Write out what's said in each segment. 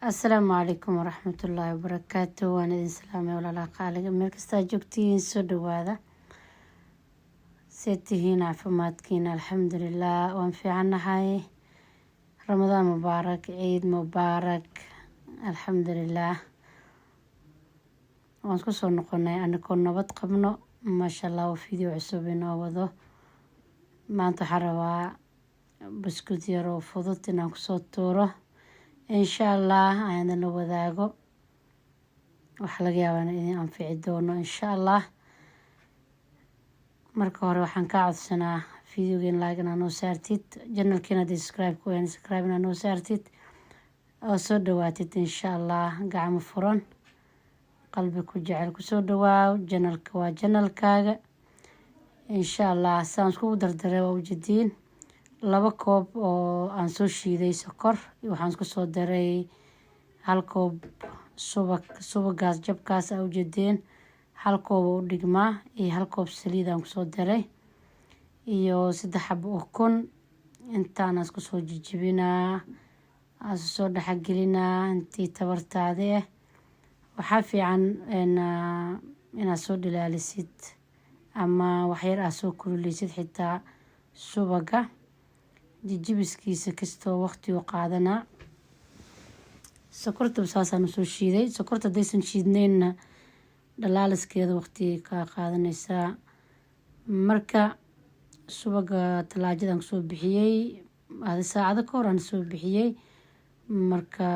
السلام عليكم ورحمة الله وبركاته. وأنا إذن سلامي ولا لا قالق مركزتا جوكتين سودو هذا سيتهين عفماتكين الحمد لله وانفي عنا هاي رمضان مبارك عيد مبارك الحمد لله وانسكو سو نقوناي أنا كنا نبض قبنا ما شاء الله وفيديو عصوبنا وضو ما انتو حروا بسكوت يرو فضلتنا كسو تورو إن شاء الله أنا لو ذاقو وحلقة وأنا إني أنفع دونه إن شاء الله marka hore waxaan ka codsanaa fiidiyogan like inaa noo saartid channelkeena subscribe ku yahay subscribe inaa noo saartid oo soo dhawaatid insha Allah gacmo furan qalbi ku jecel ku soo dhawaaw channelka waa channelkaaga insha Allah saan isku dardaray waa ujeedin 2 koob oo aan soo shiiday sokor waxaan isku soo daray 1 koob subagaas jabkaas aa ujeedin 1 koob oo dhigmaa iyo 1 koob saliid aan ku soo daray iyo 3 xabo oo kun intaan isku soo jijibinaa soo dhaxgelinaa intii tabartaade waxa fiican inaad soo dhilaalisid ama wax yar aad soo kululeysid xitaa subaga jijibiskiisa kasto waqti uu qaadanaa sokorta saasaan soo shiiday sokorta daysan shiidnayna dhalaaliskeeda waqti ka qaadanaysaa marka subaga talaajadan soo bixiyay hada saacado ka hor aan soo bixiyay marka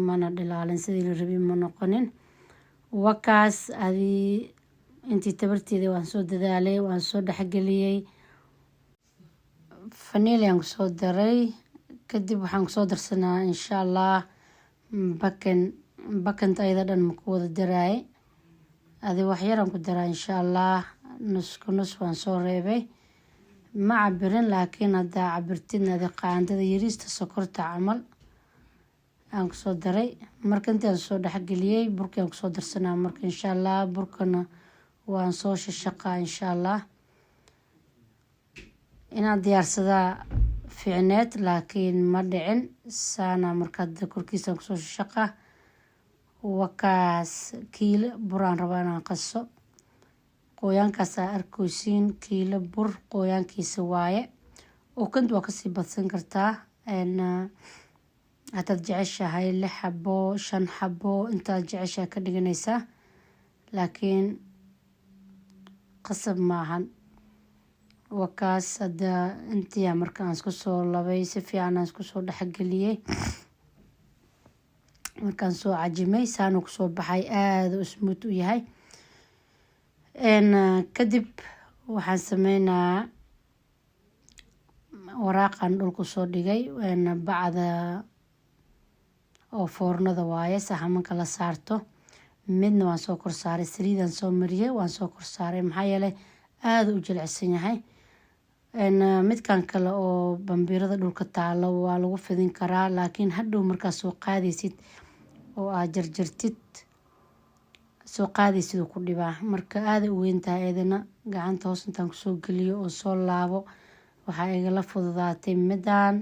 mana dhalaalin sidii la rabay ma noqonin wakaas adii intii tabarteeda waan soo dadaalay waan soo dhaxgeliyay vanilla aan soo daray kadib waxaan soo darsanaa insha Allah bakan ayada dhan ma ku wada daray adi wax yar aan ku daraa insha Allah nus waan soo reebay ma cabirin laakiin hada cabirtidna qaandada yariista sokorta camal aan soo daray marka intaan soo dhaxgeliyay burka aan soo darsanaa marka insha Allah burkana waan soo shaqaa insha Allah inaan diyaarsada fiicneed laakiin ma dhicin saana marka korkiisa ku soo shaqaa wakaas kiilo buraan rabaa inaan qaso qoyaankaas arkoosin kiilo bur qoyaankiisa waaye oo kan waa ka sii badsan kartaa hadaad jeceshahay 6 xabo 5 xabo intaad jeceshahay ka dhiganaysaa laakiin qasab maahan wakaas hada intii markaan isku soo labay si fiican isku soo dhaxgeliyay markaan soo cajimay saanu ku soo baxay aad u smooth u yahay kadib waxaan sameynaa waraaqan dhulku soo dhigay bacda oo foornada waaye saxamanka la saarto midna waan soo kor saaray saliidan soo mariyay waan soo kor saaray maxaa yeelay aad u jilicsan yahay midkan kale oo bambiirada dhulka taalo waa lagu fidin karaa laakiin hadhow markaa soo qaadaysid oo aad jarjartid soo qaadaysid ku dhibaa marka aad u weyn tahay eedana gacanta hoos intaan ku soo geliyo oo soo laabo waxa iga la fududaatay midaan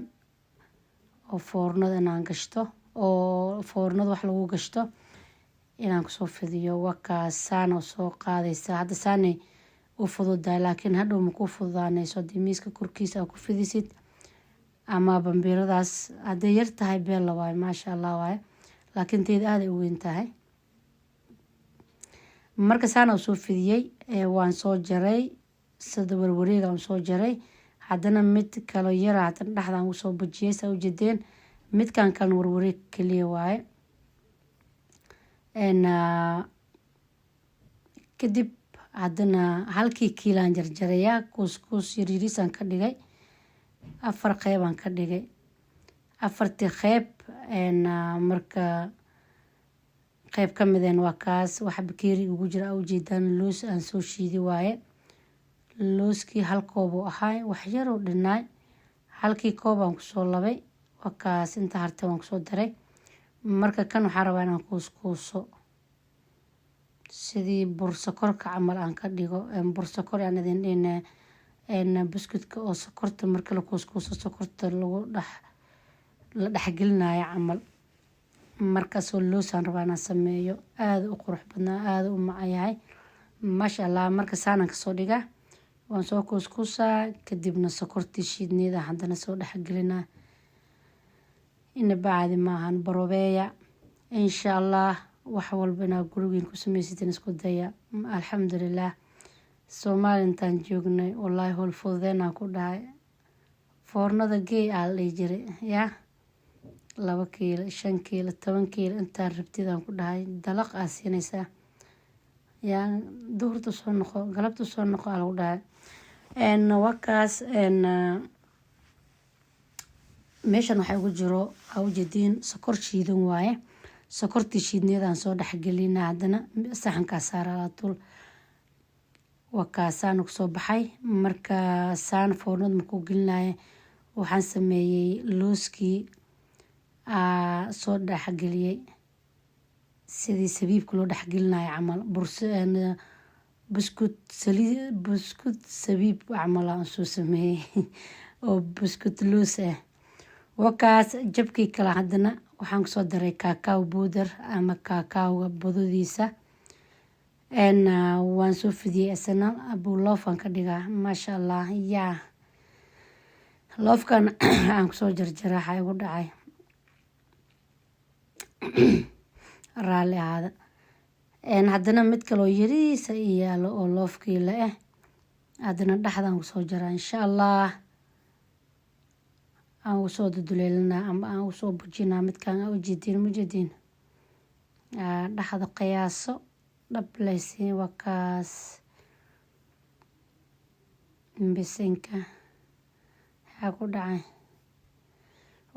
oo foornada inaan gashto oo foornada wax lagu gashto inaan ku soo fidiyo wakaas saana soo qaadaysa hada saanay u fududahay laakiin hadhow ma ku fududaanayso miiska korkiisa ku fidisid ama bambiiradaas haday yar tahay beel waay maasha Allah waay laakiin teed aad u weyn tahay marka saana soo fidiyay waan soo jaray sida warwareega aan soo jaray hadana mid kale yar hadan dhaxdan u soo bajiyay saa u jeedeen midkan kan warwareeg kaliya waay kadib hadana halkii kiilan jarjaraya couscous yariisan ka dhigay 4 qayb aan ka dhigay 4 qayb marka qayb kamideen waa kaas waxa bakeeri ugu jira u jeedaan loos aan soo shiidi waaye looski 1 koob oo ahay wax yar oo dhinay halkii koob aan ku soo labay wakaas inta hartay waan ku soo daray marka kan waxa rabaa inaan couscouso sidii bur sokorka camal aan ka dhigo bur sokor aan idin dhina biscuitka oo sokorta marka la couscouso sokorta lagu la dhaxgelinayo camal markaasoo loosaan rabaa inaan sameeyo. aada u qurux badnaa, aada u macayahay maasha allah. marka saanaan kasoo dhigaa, waan soo kuuskuusaa, kadibna sokortii shiidneeda haddana soo dhexgelinaa. inaba caadi maahan, barobeeya insha allah. wax walba inaad gurigiin ku samaysatiin isku daya. alxamdulilah. Soomaali intaan joognay wallaahi howl fududeenaan ku dhahay. foornada gey aa la dhihi jiray yaa 2 kiilo 5 kiilo 10 kiilo intaan rabtidaan ku dhahay. dalaq aa siinaysaa yaa duhurta soo noqo, galabta soo noqo aa lagu dhahay. wakaas meeshan waxaa ugu jiro aa ujeediin sokor shiidan waaye. sokortii shiidneedaan soo dhexgelinaa, haddana saxankaa saaraa tul. wakaasaan kusoo baxay. marka saan foornada markuu gelinaya waxaan sameeyey looskii soo dhexgeliyey sidii sabiibka loo dhexgelinayo camal. buskut sabiib camal aan soo sameeyey oo buskut loos ah. wakaas jabkii kale haddana waxaan kusoo daray kaakaw buudar ama kaakawga budadiisa. waan soo fidiyey isna abuloofan ka dhigaa maasha allah. yaa loofkan aan kusoo jarjara waxaa igu dhacay raalli ahaada. haddana mid kaloo yariisa iyaalo oo loofkii la ah haddana dhexdaan kusoo jaraa insha allah. aan usoo duduleelinaa ama aan usoo bujinaa. midkaan aa ujeediin mujeediin dhexda qiyaaso dhablaysiin. wakaas bisinka waxaa ku dhacay.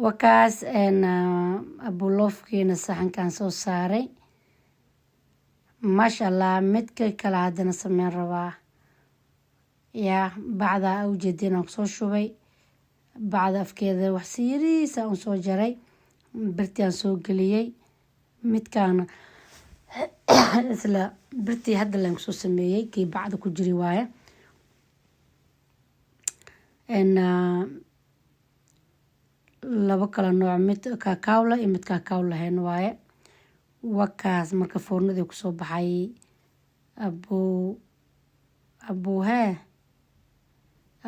wakaas abuloofkiina saxankaan soo saaray maasha allah. midka kale haddana sameyn rabaa. yaa bacda aa ujeediin aan kusoo shubay. bacda afkeeda wax si yariisa aan soo jaray, birtii aan soo geliyey. midkaana isla birtii hadda laan kusoo sameeyey kii bacda ku jiri waaye. labo kala nooc, mid kaakawla iyo mid kaakaw lahayn waaye. wakaas marka foornadii kusoo baxay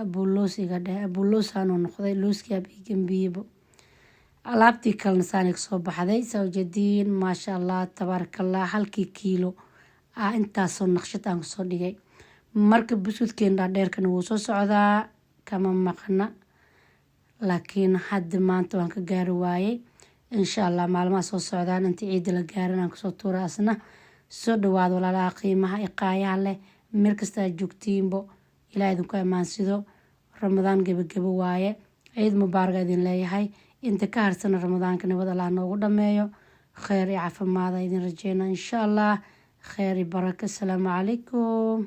abuloos iga dheh. abuloosaan noqday. looskii ab igambiyebo. alaabtii kalena saanay kasoo baxday saa ujeediin maasha allah tabaarakallah. 1 kiilo intaasoo naqshad aan kusoo dhigay. marka buskudkeen dhaadheerkana wuu soo socdaa kama maqna, laakiin hadda maanta waan ka gaari waayey. insha allah maalmaha soo socdaan inta ciida la gaaran aan kusoo tuura asna. soo dhawaada walaalaha qiimaha iqaayaha leh meel kasta aad joogtiinbo. ilaa idinku ammaansido. ramadaan gebagabo waaye. ciid mubaaraga idin leeyahay. inta ka harsana ramadaanka nabad allah noogu dhameeyo. kheyr iyo caafimaada idin rajeyna insha allah. kheyr iyo barako. asalaamu calaykum.